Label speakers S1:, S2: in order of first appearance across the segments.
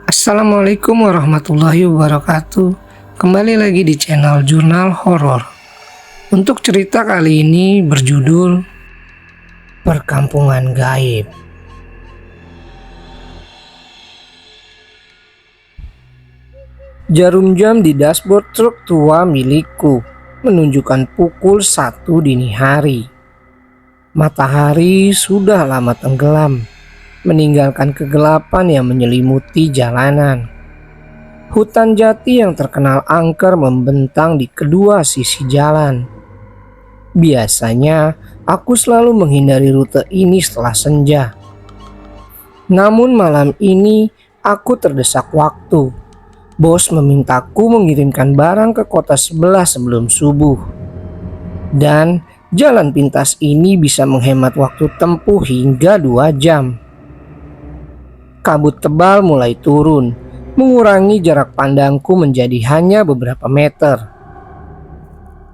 S1: Assalamualaikum warahmatullahi wabarakatuh. Kembali lagi di channel Jurnal Horor. Untuk cerita kali ini berjudul Perkampungan Gaib. Jarum jam di dashboard truk tua milikku menunjukkan pukul 1 dini hari. Matahari sudah lama tenggelam, meninggalkan kegelapan yang menyelimuti jalanan. Hutan jati yang terkenal angker membentang di kedua sisi jalan. Biasanya aku selalu menghindari rute ini setelah senja. Namun malam ini aku terdesak waktu. Bos memintaku mengirimkan barang ke kota sebelah sebelum subuh. Dan jalan pintas ini bisa menghemat waktu tempuh hingga 2 jam. Kabut tebal mulai turun, mengurangi jarak pandangku menjadi hanya beberapa meter.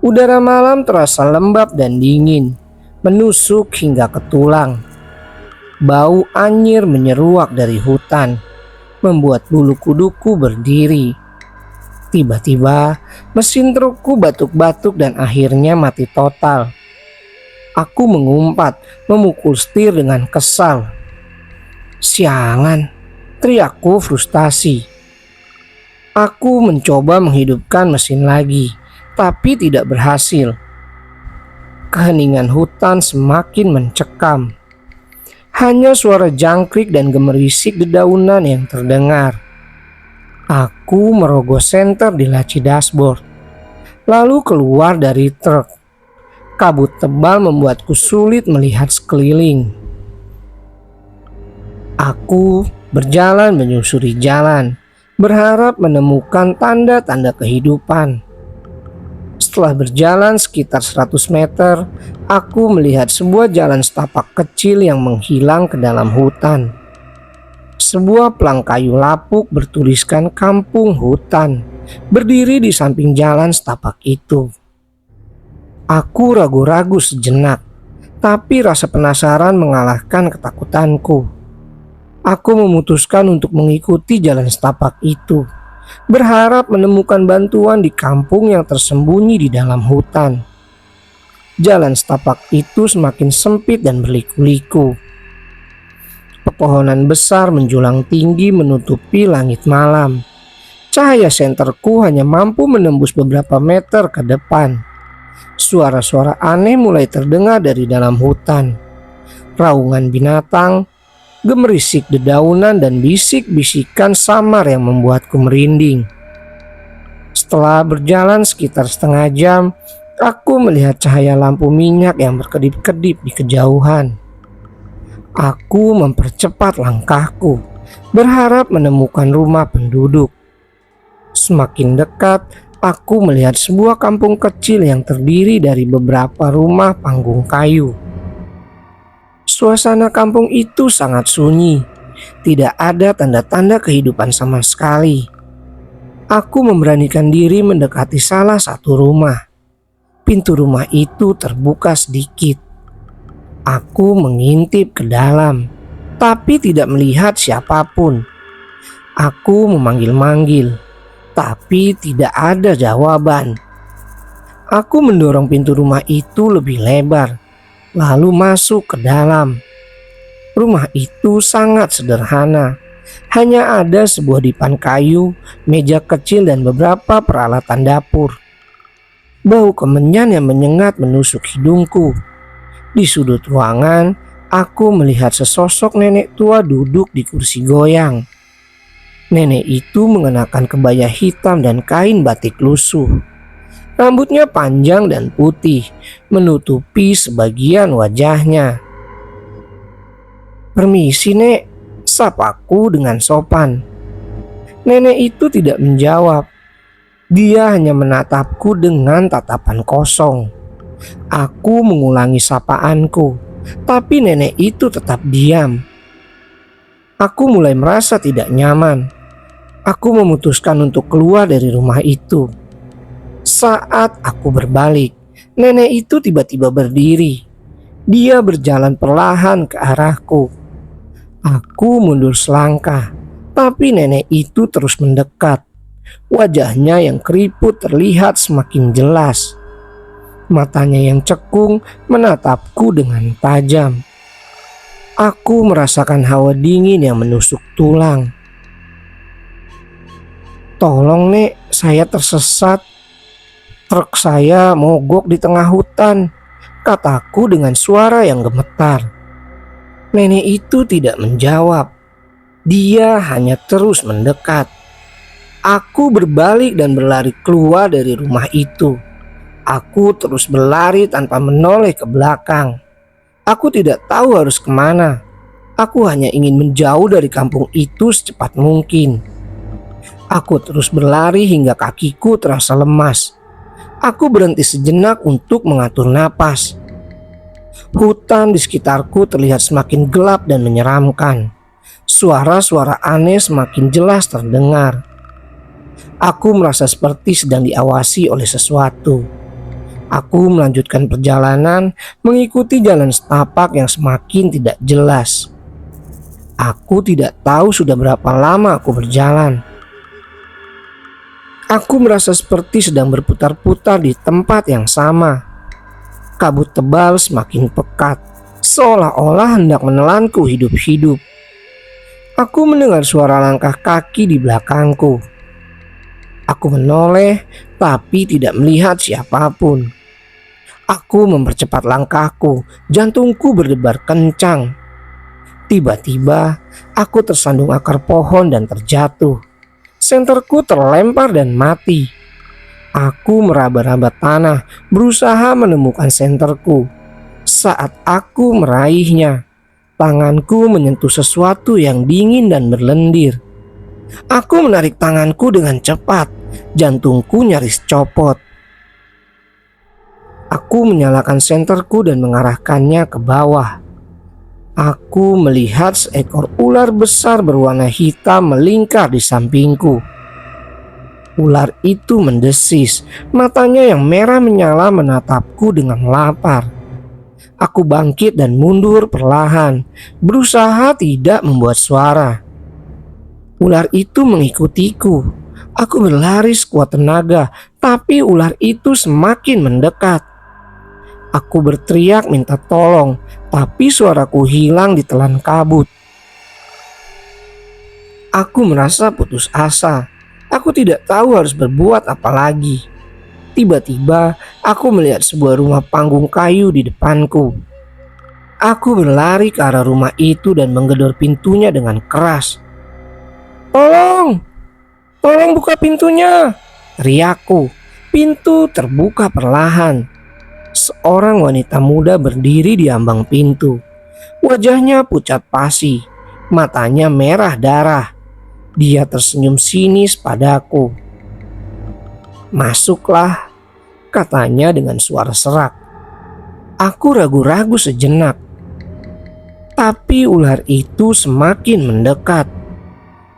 S1: Udara malam terasa lembab dan dingin, menusuk hingga ke tulang. Bau anyir menyeruak dari hutan, membuat bulu kuduku berdiri. Tiba-tiba mesin trukku batuk-batuk dan akhirnya mati total. Aku mengumpat, memukul setir dengan kesal. Sialan, teriakku frustasi. Aku mencoba menghidupkan mesin lagi, tapi tidak berhasil. Keheningan hutan semakin mencekam. Hanya suara jangkrik dan gemerisik dedaunan yang terdengar. Aku merogoh senter di laci dashboard, lalu keluar dari truk. Kabut tebal membuatku sulit melihat sekeliling. Aku berjalan menyusuri jalan, berharap menemukan tanda-tanda kehidupan. Setelah berjalan sekitar 100 meter, aku melihat sebuah jalan setapak kecil yang menghilang ke dalam hutan. Sebuah pelang kayu lapuk bertuliskan Kampung Hutan, berdiri di samping jalan setapak itu. Aku ragu-ragu sejenak, tapi rasa penasaran mengalahkan ketakutanku. Aku memutuskan untuk mengikuti jalan setapak itu, berharap menemukan bantuan di kampung yang tersembunyi di dalam hutan. Jalan setapak itu semakin sempit dan berliku-liku. Pepohonan besar menjulang tinggi menutupi langit malam. Cahaya senterku hanya mampu menembus beberapa meter ke depan. Suara-suara aneh mulai terdengar dari dalam hutan. Raungan binatang, gemerisik dedaunan dan bisik-bisikan samar yang membuatku merinding. Setelah berjalan sekitar setengah jam, aku melihat cahaya lampu minyak yang berkedip-kedip di kejauhan. Aku mempercepat langkahku, berharap menemukan rumah penduduk. Semakin dekat, aku melihat sebuah kampung kecil yang terdiri dari beberapa rumah panggung kayu. Suasana kampung itu sangat sunyi, tidak ada tanda-tanda kehidupan sama sekali. Aku memberanikan diri mendekati salah satu rumah. Pintu rumah itu terbuka sedikit. Aku mengintip ke dalam, tapi tidak melihat siapapun. Aku memanggil-manggil, tapi tidak ada jawaban. Aku mendorong pintu rumah itu lebih lebar, lalu masuk ke dalam. Rumah itu sangat sederhana. Hanya ada sebuah dipan kayu, meja kecil dan beberapa peralatan dapur. Bau kemenyan yang menyengat menusuk hidungku. Di sudut ruangan, aku melihat sesosok nenek tua duduk di kursi goyang. Nenek itu mengenakan kebaya hitam dan kain batik lusuh. Rambutnya panjang dan putih, menutupi sebagian wajahnya. "Permisi, Nek," sapaku dengan sopan. Nenek itu tidak menjawab. Dia hanya menatapku dengan tatapan kosong. Aku mengulangi sapaanku, tapi nenek itu tetap diam. Aku mulai merasa tidak nyaman. Aku memutuskan untuk keluar dari rumah itu. Saat aku berbalik, nenek itu tiba-tiba berdiri. Dia berjalan perlahan ke arahku. Aku mundur selangkah, Tapi nenek itu terus mendekat. Wajahnya yang keriput terlihat semakin jelas. Matanya yang cekung menatapku dengan tajam. Aku merasakan hawa dingin yang menusuk tulang. "Tolong nek, saya tersesat. Truk saya mogok di tengah hutan," kataku dengan suara yang gemetar. Nenek itu tidak menjawab. Dia hanya terus mendekat. Aku berbalik dan berlari keluar dari rumah itu. Aku terus berlari tanpa menoleh ke belakang. Aku tidak tahu harus kemana. Aku hanya ingin menjauh dari kampung itu secepat mungkin. Aku terus berlari hingga kakiku terasa lemas. Aku berhenti sejenak untuk mengatur napas. Hutan di sekitarku terlihat semakin gelap dan menyeramkan. Suara-suara aneh semakin jelas terdengar. Aku merasa seperti sedang diawasi oleh sesuatu. Aku melanjutkan perjalanan mengikuti jalan setapak yang semakin tidak jelas. Aku tidak tahu sudah berapa lama aku berjalan. Aku merasa seperti sedang berputar-putar di tempat yang sama. Kabut tebal semakin pekat, seolah-olah hendak menelanku hidup-hidup. Aku mendengar suara langkah kaki di belakangku. Aku menoleh tapi tidak melihat siapapun. Aku mempercepat langkahku, jantungku berdebar kencang. Tiba-tiba aku tersandung akar pohon dan terjatuh. Senterku terlempar dan mati. Aku meraba-raba tanah, berusaha menemukan senterku. Saat aku meraihnya, tanganku menyentuh sesuatu yang dingin dan berlendir. Aku menarik tanganku dengan cepat, jantungku nyaris copot. Aku menyalakan senterku dan mengarahkannya ke bawah. Aku melihat seekor ular besar berwarna hitam melingkar di sampingku. Ular itu mendesis, matanya yang merah menyala menatapku dengan lapar. Aku bangkit dan mundur perlahan, berusaha tidak membuat suara. Ular itu mengikutiku. Aku berlari sekuat tenaga, tapi ular itu semakin mendekat. Aku berteriak minta tolong, tapi suaraku hilang ditelan kabut. Aku merasa putus asa. Aku tidak tahu harus berbuat apa lagi. Tiba-tiba aku melihat sebuah rumah panggung kayu di depanku. Aku berlari ke arah rumah itu dan menggedor pintunya dengan keras. "Tolong! Tolong buka pintunya!" teriakku. Pintu terbuka perlahan. Seorang wanita muda berdiri di ambang pintu. Wajahnya pucat pasi, matanya merah darah. Dia tersenyum sinis padaku. "Masuklah," katanya dengan suara serak. Aku ragu-ragu sejenak. Tapi ular itu semakin mendekat.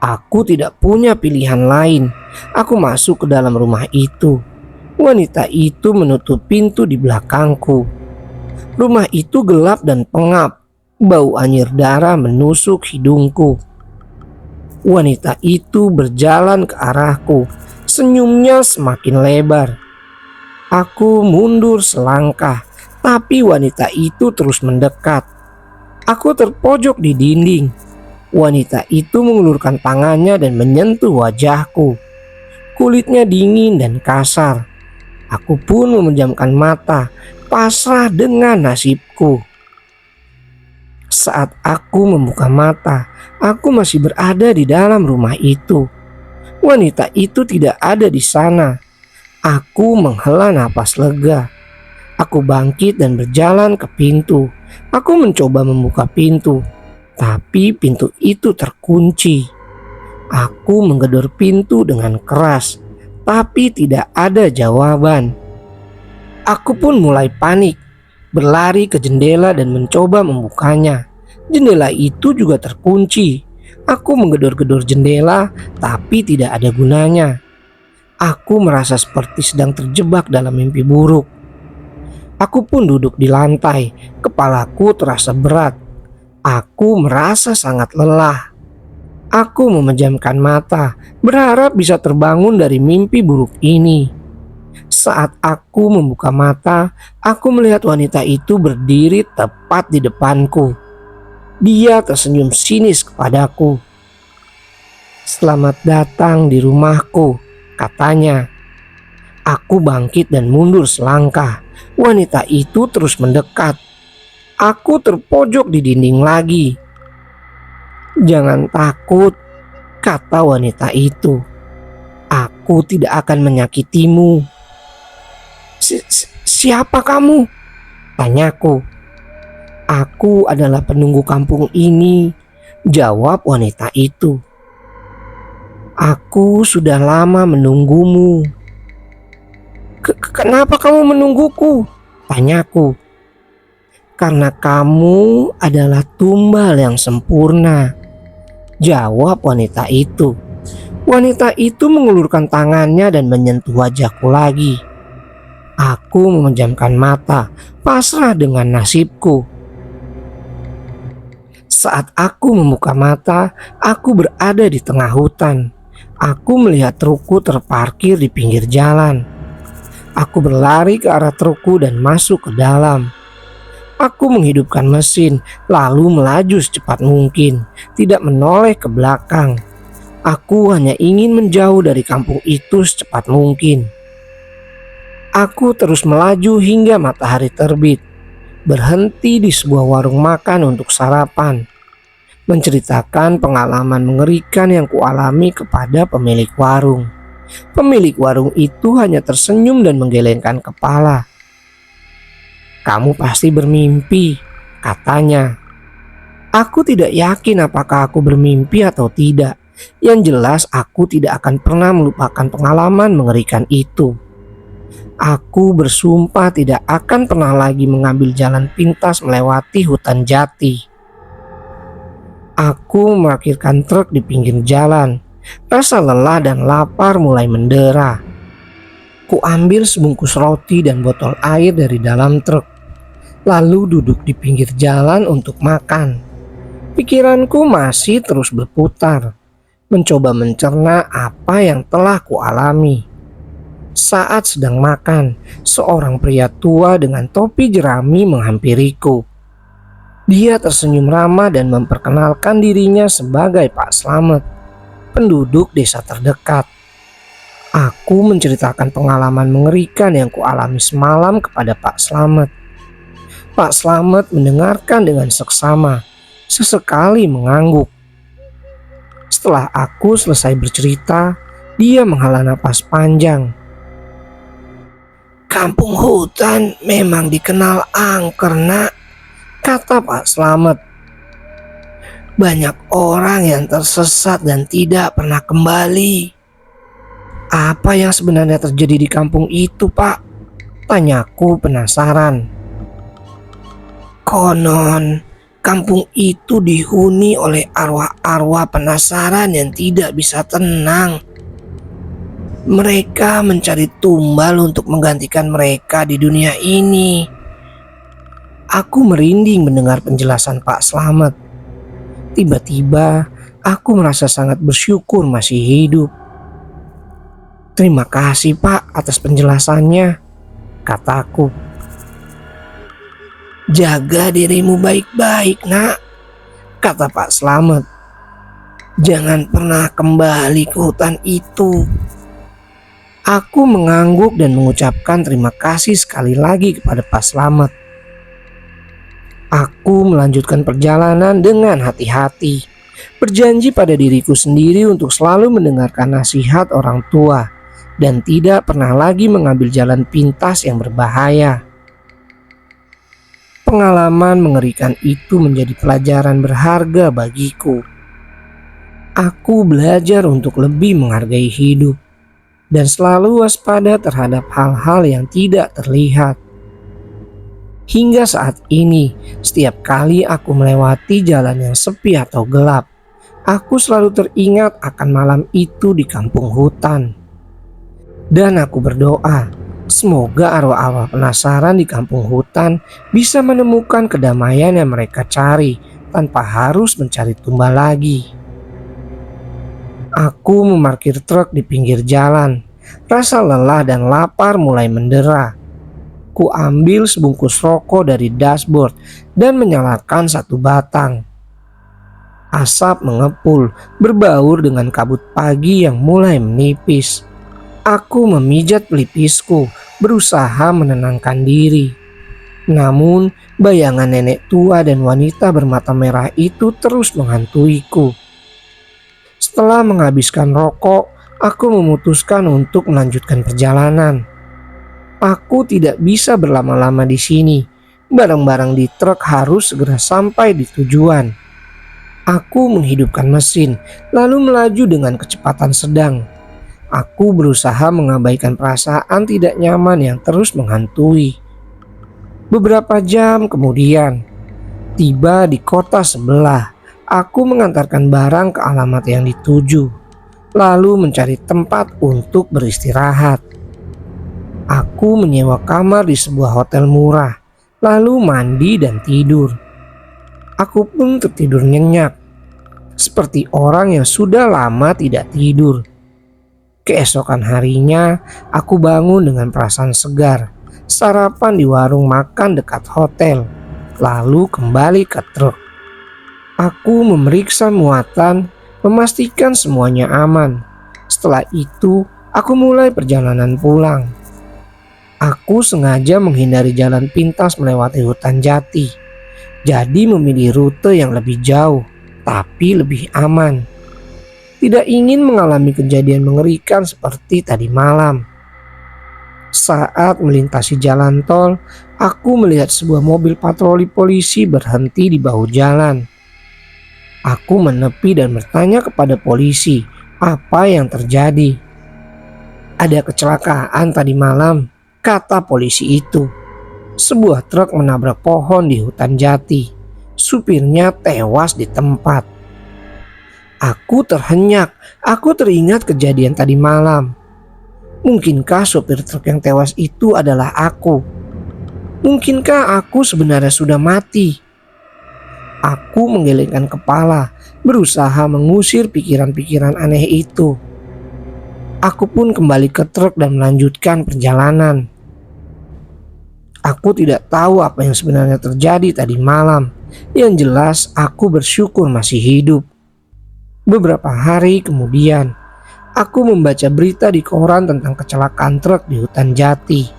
S1: Aku tidak punya pilihan lain. Aku masuk ke dalam rumah itu. Wanita itu menutup pintu di belakangku. Rumah itu gelap dan pengap. Bau anyir darah menusuk hidungku. Wanita itu berjalan ke arahku. Senyumnya semakin lebar. Aku mundur selangkah, tapi wanita itu terus mendekat. Aku terpojok di dinding. Wanita itu mengulurkan tangannya dan menyentuh wajahku. Kulitnya dingin dan kasar. Aku pun memejamkan mata, pasrah dengan nasibku. Saat aku membuka mata, aku masih berada di dalam rumah itu. Wanita itu tidak ada di sana. Aku menghela napas lega. Aku bangkit dan berjalan ke pintu. Aku mencoba membuka pintu, tapi pintu itu terkunci. Aku menggedor pintu dengan keras, tapi tidak ada jawaban. Aku pun mulai panik, berlari ke jendela dan mencoba membukanya. Jendela itu juga terkunci. Aku menggedor-gedor jendela, tapi tidak ada gunanya. Aku merasa seperti sedang terjebak dalam mimpi buruk. Aku pun duduk di lantai, kepalaku terasa berat. Aku merasa sangat lelah. Aku memejamkan mata, berharap bisa terbangun dari mimpi buruk ini. Saat aku membuka mata, aku melihat wanita itu berdiri tepat di depanku. Dia tersenyum sinis kepadaku. "Selamat datang di rumahku," katanya. Aku bangkit dan mundur selangkah. Wanita itu terus mendekat. Aku terpojok di dinding lagi. "Jangan takut," kata wanita itu. "Aku tidak akan menyakitimu." Siapa kamu?" tanyaku. "Aku adalah penunggu kampung ini," jawab wanita itu. "Aku sudah lama menunggumu." Kenapa kamu menungguku?" tanyaku. "Karena kamu adalah tumbal yang sempurna," jawab wanita itu. Wanita itu mengulurkan tangannya dan menyentuh wajahku lagi. Aku memejamkan mata, pasrah dengan nasibku. Saat aku membuka mata, aku berada di tengah hutan. Aku melihat trukku terparkir di pinggir jalan. Aku berlari ke arah trukku dan masuk ke dalam. Aku menghidupkan mesin, lalu melaju secepat mungkin, tidak menoleh ke belakang. Aku hanya ingin menjauh dari kampung itu secepat mungkin. Aku terus melaju hingga matahari terbit, berhenti di sebuah warung makan untuk sarapan, menceritakan pengalaman mengerikan yang kualami kepada pemilik warung. Pemilik warung itu hanya tersenyum dan menggelengkan kepala. "Kamu pasti bermimpi," katanya. Aku tidak yakin apakah aku bermimpi atau tidak. Yang jelas aku tidak akan pernah melupakan pengalaman mengerikan itu. Aku bersumpah tidak akan pernah lagi mengambil jalan pintas melewati hutan jati. Aku memarkirkan truk di pinggir jalan. Rasa lelah dan lapar mulai mendera. Ku ambil sebungkus roti dan botol air dari dalam truk, lalu duduk di pinggir jalan untuk makan. Pikiranku masih terus berputar, mencoba mencerna apa yang telah ku alami. Saat sedang makan, seorang pria tua dengan topi jerami menghampiriku. Dia tersenyum ramah dan memperkenalkan dirinya sebagai Pak Slamet, penduduk desa terdekat. Aku menceritakan pengalaman mengerikan yang kualami semalam kepada Pak Slamet. Pak Slamet mendengarkan dengan seksama, sesekali mengangguk. Setelah aku selesai bercerita, dia menghela napas panjang. "Kampung hutan memang dikenal angker, Nak," kata Pak Slamet. "Banyak orang yang tersesat dan tidak pernah kembali." "Apa yang sebenarnya terjadi di kampung itu, Pak?" tanyaku penasaran. "Konon, kampung itu dihuni oleh arwah-arwah penasaran yang tidak bisa tenang. Mereka mencari tumbal untuk menggantikan mereka di dunia ini." Aku merinding mendengar penjelasan Pak Slamet. Tiba-tiba aku merasa sangat bersyukur masih hidup. "Terima kasih Pak atas penjelasannya," kataku. "Jaga dirimu baik-baik, Nak," kata Pak Slamet. "Jangan pernah kembali ke hutan itu." Aku mengangguk dan mengucapkan terima kasih sekali lagi kepada Pak Slamet. Aku melanjutkan perjalanan dengan hati-hati, berjanji pada diriku sendiri untuk selalu mendengarkan nasihat orang tua dan tidak pernah lagi mengambil jalan pintas yang berbahaya. Pengalaman mengerikan itu menjadi pelajaran berharga bagiku. Aku belajar untuk lebih menghargai hidup dan selalu waspada terhadap hal-hal yang tidak terlihat. Hingga saat ini, setiap kali aku melewati jalan yang sepi atau gelap, aku selalu teringat akan malam itu di kampung hutan. Dan aku berdoa, semoga arwah-arwah penasaran di kampung hutan bisa menemukan kedamaian yang mereka cari tanpa harus mencari tumbal lagi. Aku memarkir truk di pinggir jalan. Rasa lelah dan lapar mulai mendera. Ku ambil sebungkus rokok dari dashboard dan menyalakan satu batang. Asap mengepul, berbaur dengan kabut pagi yang mulai menipis. Aku memijat pelipisku, berusaha menenangkan diri. Namun, bayangan nenek tua dan wanita bermata merah itu terus menghantuiku. Setelah menghabiskan rokok, aku memutuskan untuk melanjutkan perjalanan. Aku tidak bisa berlama-lama di sini. Barang-barang di truk harus segera sampai di tujuan. Aku menghidupkan mesin, lalu melaju dengan kecepatan sedang. Aku berusaha mengabaikan perasaan tidak nyaman yang terus menghantui. Beberapa jam kemudian, tiba di kota sebelah. Aku mengantarkan barang ke alamat yang dituju, lalu mencari tempat untuk beristirahat. Aku menyewa kamar di sebuah hotel murah, lalu mandi dan tidur. Aku pun tertidur nyenyak, seperti orang yang sudah lama tidak tidur. Keesokan harinya, aku bangun dengan perasaan segar, sarapan di warung makan dekat hotel, lalu kembali ke truk. Aku memeriksa muatan, memastikan semuanya aman. Setelah itu, aku mulai perjalanan pulang. Aku sengaja menghindari jalan pintas melewati hutan jati, jadi memilih rute yang lebih jauh, tapi lebih aman. Tidak ingin mengalami kejadian mengerikan seperti tadi malam. Saat melintasi jalan tol, aku melihat sebuah mobil patroli polisi berhenti di bahu jalan. Aku menepi dan bertanya kepada polisi apa yang terjadi. Ada kecelakaan tadi malam, kata polisi itu. Sebuah truk menabrak pohon di hutan jati. Supirnya tewas di tempat. Aku terhenyak. Aku teringat kejadian tadi malam. Mungkinkah supir truk yang tewas itu adalah aku? Mungkinkah aku sebenarnya sudah mati? Aku menggelengkan kepala, berusaha mengusir pikiran-pikiran aneh itu. Aku pun kembali ke truk dan melanjutkan perjalanan. Aku tidak tahu apa yang sebenarnya terjadi tadi malam. Yang jelas aku bersyukur masih hidup. Beberapa hari kemudian, aku membaca berita di koran tentang kecelakaan truk di hutan jati.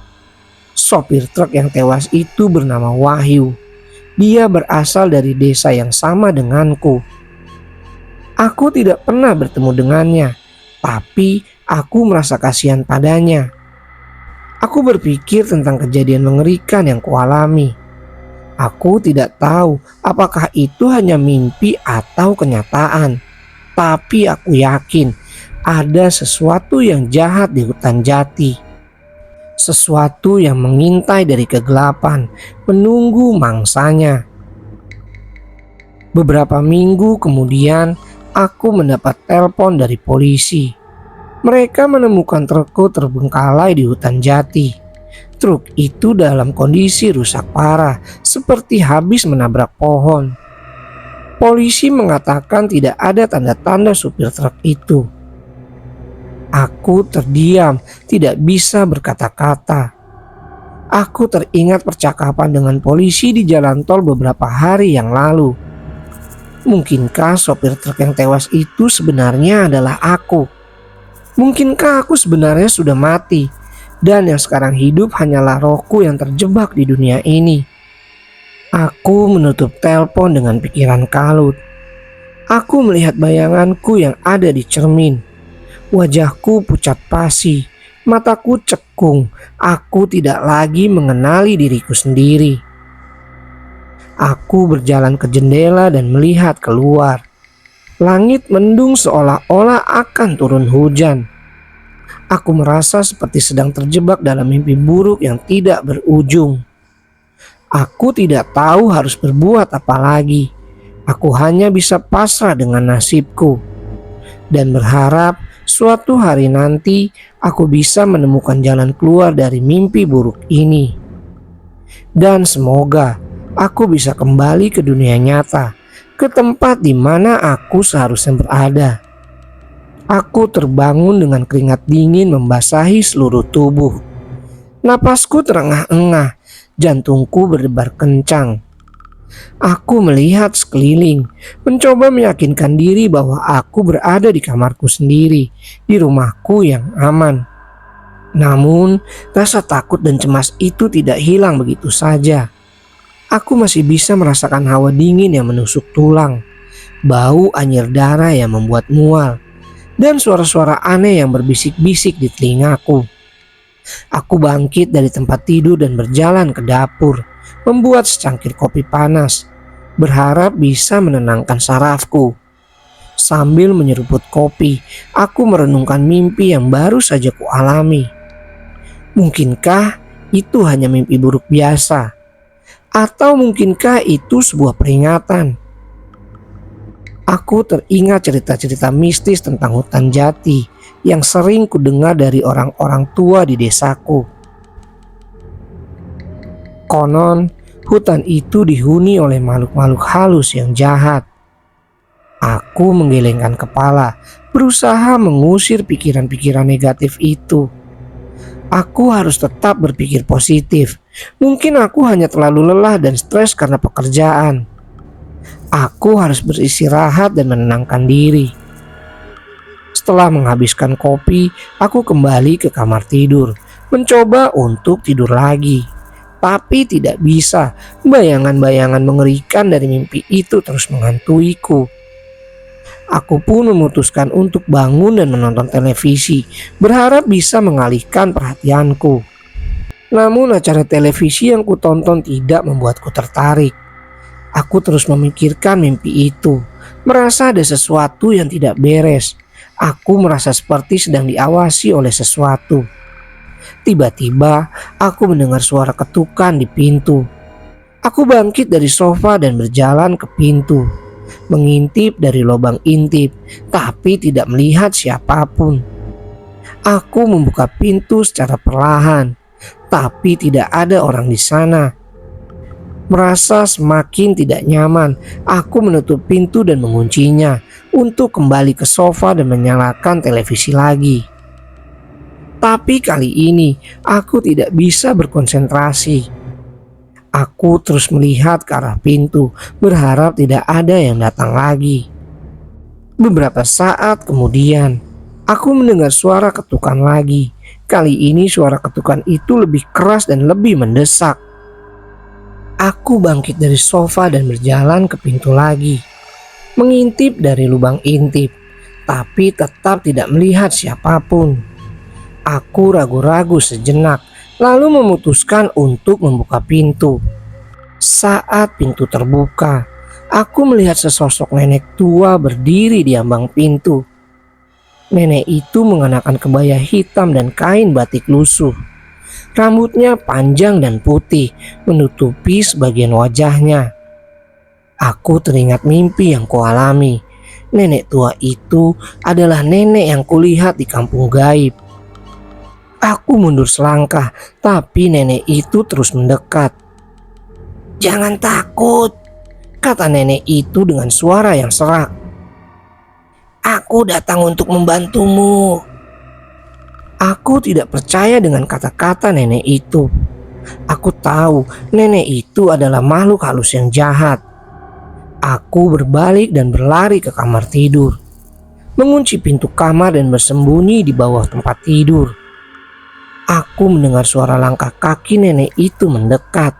S1: Sopir truk yang tewas itu bernama Wahyu. Dia berasal dari desa yang sama denganku. Aku tidak pernah bertemu dengannya, tapi aku merasa kasihan padanya. Aku berpikir tentang kejadian mengerikan yang kualami. Aku tidak tahu apakah itu hanya mimpi atau kenyataan, tapi aku yakin ada sesuatu yang jahat di hutan jati. Sesuatu yang mengintai dari kegelapan, menunggu mangsanya. Beberapa minggu kemudian, aku mendapat telepon dari polisi. Mereka menemukan trukku terbengkalai di hutan jati. Truk itu dalam kondisi rusak parah, seperti habis menabrak pohon. Polisi mengatakan tidak ada tanda-tanda supir truk itu. Aku terdiam, tidak bisa berkata-kata. Aku teringat percakapan dengan polisi di jalan tol beberapa hari yang lalu. Mungkinkah sopir truk yang tewas itu sebenarnya adalah aku? Mungkinkah aku sebenarnya sudah mati, dan yang sekarang hidup hanyalah rohku yang terjebak di dunia ini? Aku menutup telepon dengan pikiran kalut. Aku melihat bayanganku yang ada di cermin. Wajahku pucat pasi, mataku cekung. Aku tidak lagi mengenali diriku sendiri. Aku berjalan ke jendela dan melihat keluar. Langit mendung seolah-olah akan turun hujan. Aku merasa seperti sedang terjebak dalam mimpi buruk yang tidak berujung. Aku tidak tahu harus berbuat apa lagi. Aku hanya bisa pasrah dengan nasibku dan berharap suatu hari nanti aku bisa menemukan jalan keluar dari mimpi buruk ini. Dan semoga aku bisa kembali ke dunia nyata, ke tempat di mana aku seharusnya berada. Aku terbangun dengan keringat dingin membasahi seluruh tubuh. Napasku terengah-engah, jantungku berdebar kencang. Aku melihat sekeliling, mencoba meyakinkan diri bahwa aku berada di kamarku sendiri, di rumahku yang aman. Namun, rasa takut dan cemas itu tidak hilang begitu saja. Aku masih bisa merasakan hawa dingin yang menusuk tulang, bau anyir darah yang membuat mual, dan suara-suara aneh yang berbisik-bisik di telingaku. Aku bangkit dari tempat tidur dan berjalan ke dapur, membuat secangkir kopi panas, berharap bisa menenangkan sarafku. Sambil menyeruput kopi, aku merenungkan mimpi yang baru saja kualami. Mungkinkah itu hanya mimpi buruk biasa? Atau mungkinkah itu sebuah peringatan? Aku teringat cerita-cerita mistis tentang hutan jati yang sering kudengar dari orang-orang tua di desaku. Konon, hutan itu dihuni oleh makhluk-makhluk halus yang jahat. Aku menggelengkan kepala, berusaha mengusir pikiran-pikiran negatif itu. Aku harus tetap berpikir positif. Mungkin aku hanya terlalu lelah dan stres karena pekerjaan. Aku harus beristirahat dan menenangkan diri. Setelah menghabiskan kopi, aku kembali ke kamar tidur, mencoba untuk tidur lagi. Tapi tidak bisa, bayangan-bayangan mengerikan dari mimpi itu terus menghantuiku. Aku pun memutuskan untuk bangun dan menonton televisi, berharap bisa mengalihkan perhatianku. Namun acara televisi yang kutonton tidak membuatku tertarik. Aku terus memikirkan mimpi itu, merasa ada sesuatu yang tidak beres. Aku merasa seperti sedang diawasi oleh sesuatu. Tiba-tiba aku mendengar suara ketukan di pintu. Aku bangkit dari sofa dan berjalan ke pintu, mengintip dari lubang intip, tapi tidak melihat siapapun. Aku membuka pintu secara perlahan, tapi tidak ada orang di sana. Merasa semakin tidak nyaman, aku menutup pintu dan menguncinya untuk kembali ke sofa dan menyalakan televisi lagi. Tapi kali ini aku tidak bisa berkonsentrasi. Aku terus melihat ke arah pintu, berharap tidak ada yang datang lagi. Beberapa saat kemudian, aku mendengar suara ketukan lagi. Kali ini suara ketukan itu lebih keras dan lebih mendesak. Aku bangkit dari sofa dan berjalan ke pintu lagi, mengintip dari lubang intip, tapi tetap tidak melihat siapapun. Aku ragu-ragu sejenak, lalu memutuskan untuk membuka pintu. Saat pintu terbuka, aku melihat sesosok nenek tua berdiri di ambang pintu. Nenek itu mengenakan kebaya hitam dan kain batik lusuh. Rambutnya panjang dan putih, menutupi sebagian wajahnya. Aku teringat mimpi yang kualami. Nenek tua itu adalah nenek yang kulihat di kampung gaib. Aku mundur selangkah, tapi nenek itu terus mendekat. "Jangan takut," kata nenek itu dengan suara yang serak. "Aku datang untuk membantumu." Aku tidak percaya dengan kata-kata nenek itu. Aku tahu nenek itu adalah makhluk halus yang jahat. Aku berbalik dan berlari ke kamar tidur, mengunci pintu kamar dan bersembunyi di bawah tempat tidur. Aku mendengar suara langkah kaki nenek itu mendekat.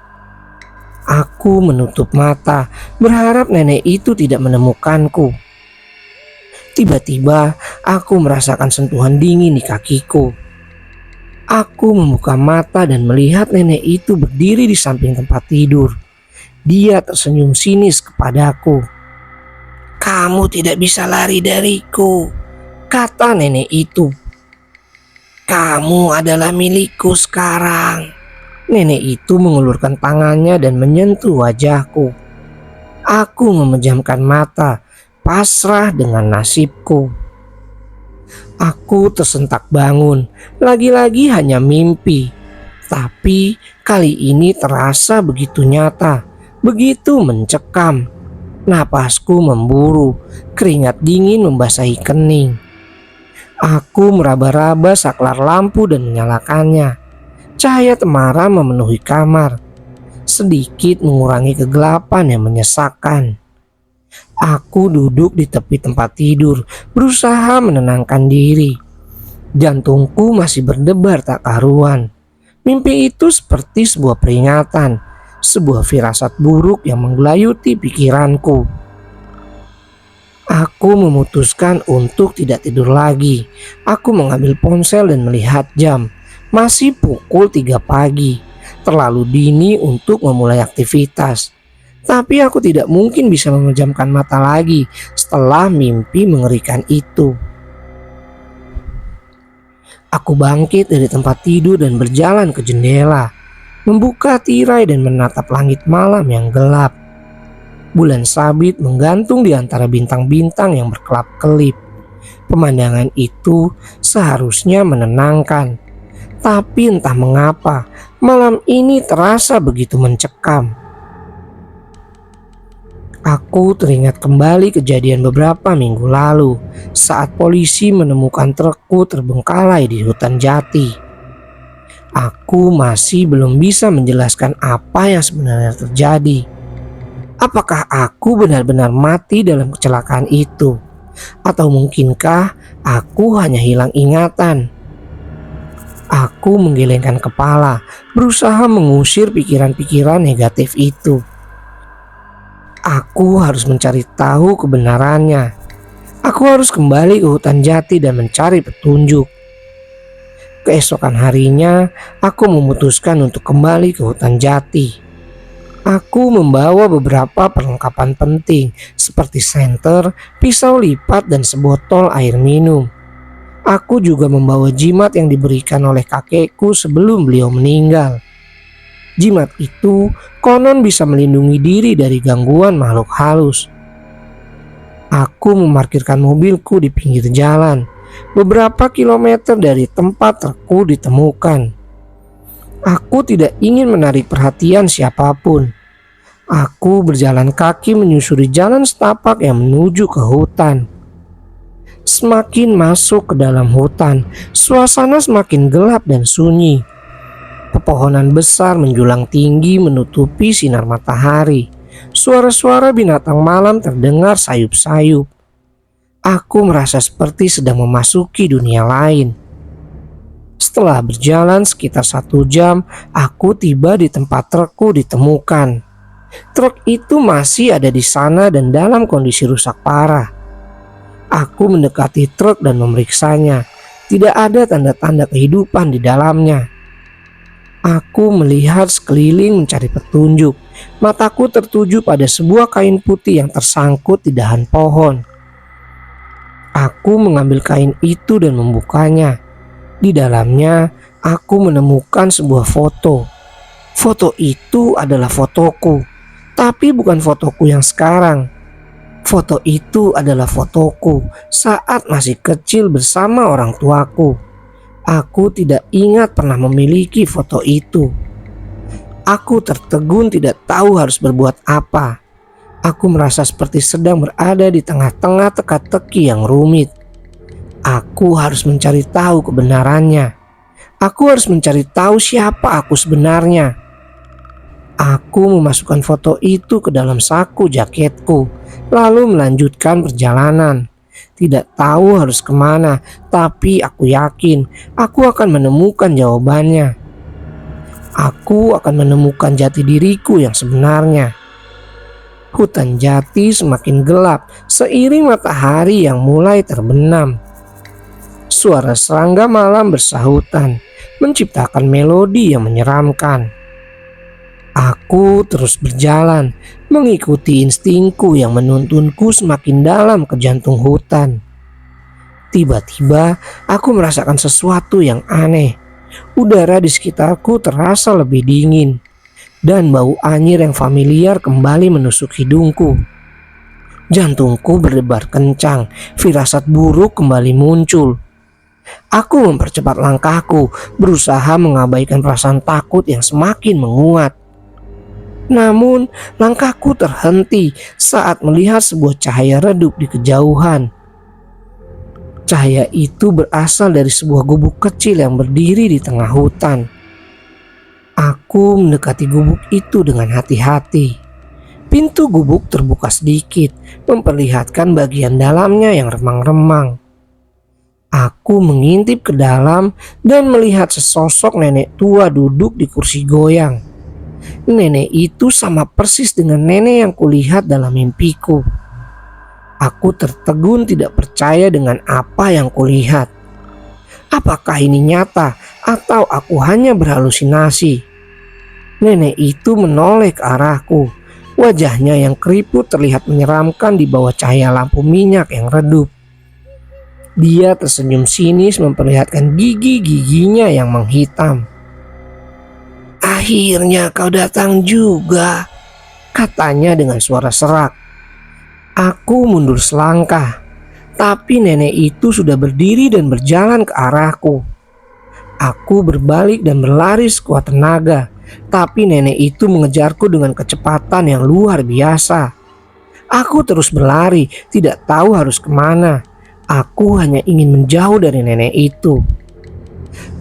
S1: Aku menutup mata, berharap nenek itu tidak menemukanku. Tiba-tiba aku merasakan sentuhan dingin di kakiku. Aku membuka mata dan melihat nenek itu berdiri di samping tempat tidur. Dia tersenyum sinis kepadaku. "Kamu tidak bisa lari dariku," kata nenek itu. "Kamu adalah milikku sekarang." Nenek itu mengulurkan tangannya dan menyentuh wajahku. Aku memejamkan mata, pasrah dengan nasibku. Aku tersentak bangun, lagi-lagi hanya mimpi. Tapi kali ini terasa begitu nyata, begitu mencekam. Napasku memburu, keringat dingin membasahi kening. Aku meraba-raba saklar lampu dan menyalakannya. Cahaya temaram memenuhi kamar, sedikit mengurangi kegelapan yang menyesakkan. Aku duduk di tepi tempat tidur, berusaha menenangkan diri. Jantungku masih berdebar tak karuan. Mimpi itu seperti sebuah peringatan, sebuah firasat buruk yang menggelayuti pikiranku. Aku memutuskan untuk tidak tidur lagi. Aku mengambil ponsel dan melihat jam. Masih pukul 3 pagi. Terlalu dini untuk memulai aktivitas. Tapi aku tidak mungkin bisa memejamkan mata lagi setelah mimpi mengerikan itu. Aku bangkit dari tempat tidur dan berjalan ke jendela, membuka tirai dan menatap langit malam yang gelap. Bulan sabit menggantung di antara bintang-bintang yang berkelap-kelip. Pemandangan itu seharusnya menenangkan, tapi entah mengapa malam ini terasa begitu mencekam. Aku teringat kembali kejadian beberapa minggu lalu saat polisi menemukan trukku terbengkalai di hutan jati. Aku masih belum bisa menjelaskan apa yang sebenarnya terjadi. Apakah aku benar-benar mati dalam kecelakaan itu? Atau mungkinkah aku hanya hilang ingatan? Aku menggelengkan kepala, berusaha mengusir pikiran-pikiran negatif itu. Aku harus mencari tahu kebenarannya. Aku harus kembali ke hutan jati dan mencari petunjuk. Keesokan harinya, aku memutuskan untuk kembali ke hutan jati. Aku membawa beberapa perlengkapan penting seperti senter, pisau lipat, dan sebotol air minum. Aku juga membawa jimat yang diberikan oleh kakekku sebelum beliau meninggal. Jimat itu konon bisa melindungi diri dari gangguan makhluk halus. Aku memarkirkan mobilku di pinggir jalan, beberapa kilometer dari tempat trukku ditemukan. Aku tidak ingin menarik perhatian siapapun. Aku berjalan kaki menyusuri jalan setapak yang menuju ke hutan. Semakin masuk ke dalam hutan, suasana semakin gelap dan sunyi. Pepohonan besar menjulang tinggi menutupi sinar matahari. Suara-suara binatang malam terdengar sayup-sayup. Aku merasa seperti sedang memasuki dunia lain. Setelah berjalan sekitar 1 jam, aku tiba di tempat trukku ditemukan. Truk itu masih ada di sana dan dalam kondisi rusak parah. Aku mendekati truk dan memeriksanya. Tidak ada tanda-tanda kehidupan di dalamnya. Aku melihat sekeliling mencari petunjuk. Mataku tertuju pada sebuah kain putih yang tersangkut di dahan pohon. Aku mengambil kain itu dan membukanya. Di dalamnya, aku menemukan sebuah foto. Foto itu adalah fotoku. Tapi bukan fotoku yang sekarang. Foto itu adalah fotoku saat masih kecil bersama orang tuaku. Aku tidak ingat pernah memiliki foto itu. Aku tertegun tidak tahu harus berbuat apa. Aku merasa seperti sedang berada di tengah-tengah teka-teki yang rumit. Aku harus mencari tahu kebenarannya. Aku harus mencari tahu siapa aku sebenarnya. Aku memasukkan foto itu ke dalam saku jaketku, lalu melanjutkan perjalanan. Tidak tahu harus kemana, tapi aku yakin aku akan menemukan jawabannya. Aku akan menemukan jati diriku yang sebenarnya. Hutan jati semakin gelap seiring matahari yang mulai terbenam. Suara serangga malam bersahutan, menciptakan melodi yang menyeramkan. Aku terus berjalan, mengikuti instingku yang menuntunku semakin dalam ke jantung hutan. Tiba-tiba aku merasakan sesuatu yang aneh. Udara di sekitarku terasa lebih dingin, dan bau anyir yang familiar kembali menusuk hidungku. Jantungku berdebar kencang, firasat buruk kembali muncul. Aku mempercepat langkahku, berusaha mengabaikan perasaan takut yang semakin menguat. Namun langkahku terhenti saat melihat sebuah cahaya redup di kejauhan. Cahaya itu berasal dari sebuah gubuk kecil yang berdiri di tengah hutan. Aku mendekati gubuk itu dengan hati-hati. Pintu gubuk terbuka sedikit, memperlihatkan bagian dalamnya yang remang-remang. Aku mengintip ke dalam dan melihat sesosok nenek tua duduk di kursi goyang. Nenek itu sama persis dengan nenek yang kulihat dalam mimpiku. Aku tertegun tidak percaya dengan apa yang kulihat. Apakah ini nyata atau aku hanya berhalusinasi? Nenek itu menoleh ke arahku. Wajahnya yang keriput terlihat menyeramkan di bawah cahaya lampu minyak yang redup. Dia tersenyum sinis memperlihatkan gigi-giginya yang menghitam. "Akhirnya kau datang juga," katanya dengan suara serak. Aku mundur selangkah, tapi nenek itu sudah berdiri dan berjalan ke arahku. Aku berbalik dan berlari sekuat tenaga, tapi nenek itu mengejarku dengan kecepatan yang luar biasa. Aku terus berlari, tidak tahu harus kemana. Aku hanya ingin menjauh dari nenek itu.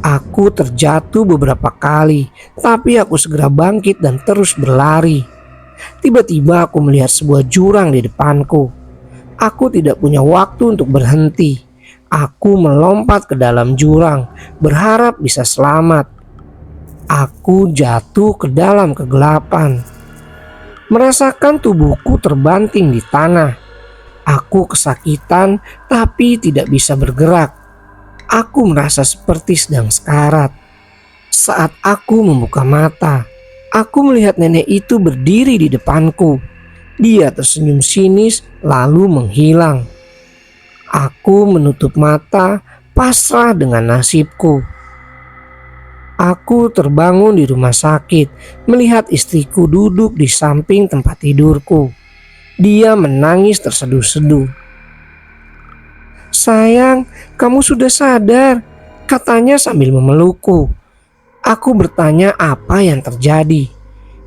S1: Aku terjatuh beberapa kali, tapi aku segera bangkit dan terus berlari. Tiba-tiba aku melihat sebuah jurang di depanku. Aku tidak punya waktu untuk berhenti. Aku melompat ke dalam jurang, berharap bisa selamat. Aku jatuh ke dalam kegelapan. Merasakan tubuhku terbanting di tanah. Aku kesakitan tapi tidak bisa bergerak. Aku merasa seperti sedang sekarat. Saat aku membuka mata, aku melihat nenek itu berdiri di depanku. Dia tersenyum sinis lalu menghilang. Aku menutup mata, pasrah dengan nasibku. Aku terbangun di rumah sakit, melihat istriku duduk di samping tempat tidurku. Dia menangis terseduh-seduh. "Sayang, kamu sudah sadar," katanya sambil memelukku. Aku bertanya apa yang terjadi.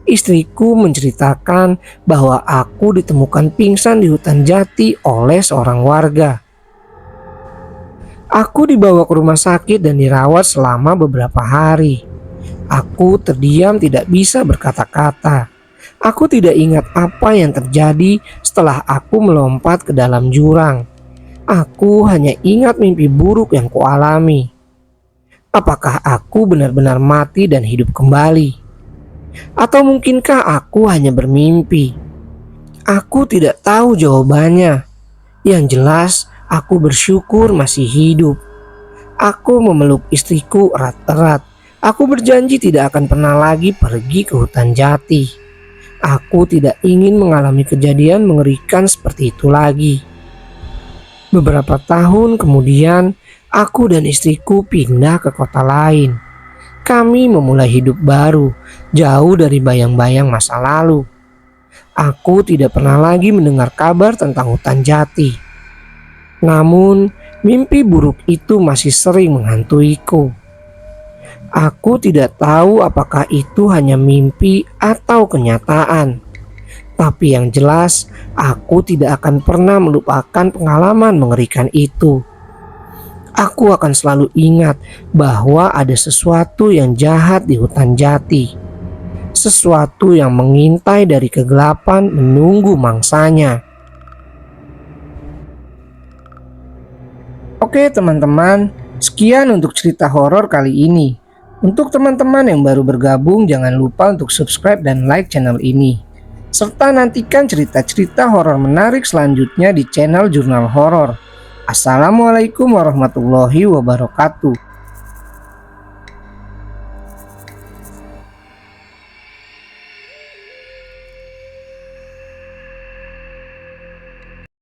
S1: Istriku menceritakan bahwa aku ditemukan pingsan di hutan jati oleh seorang warga. Aku dibawa ke rumah sakit dan dirawat selama beberapa hari. Aku terdiam, tidak bisa berkata-kata. Aku tidak ingat apa yang terjadi setelah aku melompat ke dalam jurang. Aku hanya ingat mimpi buruk yang kualami. Apakah aku benar-benar mati dan hidup kembali? Atau mungkinkah aku hanya bermimpi? Aku tidak tahu jawabannya. Yang jelas, aku bersyukur masih hidup. Aku memeluk istriku erat-erat. Aku berjanji tidak akan pernah lagi pergi ke hutan jati. Aku tidak ingin mengalami kejadian mengerikan seperti itu lagi. Beberapa tahun kemudian, aku dan istriku pindah ke kota lain. Kami memulai hidup baru, jauh dari bayang-bayang masa lalu. Aku tidak pernah lagi mendengar kabar tentang hutan jati. Namun, mimpi buruk itu masih sering menghantuiku. Aku tidak tahu apakah itu hanya mimpi atau kenyataan. Tapi yang jelas, aku tidak akan pernah melupakan pengalaman mengerikan itu. Aku akan selalu ingat bahwa ada sesuatu yang jahat di hutan jati. Sesuatu yang mengintai dari kegelapan menunggu mangsanya. Oke teman-teman, sekian untuk cerita horor kali ini. Untuk teman-teman yang baru bergabung, jangan lupa untuk subscribe dan like channel ini. Serta nantikan cerita-cerita horor menarik selanjutnya di channel Jurnal Horor. Assalamualaikum warahmatullahi wabarakatuh.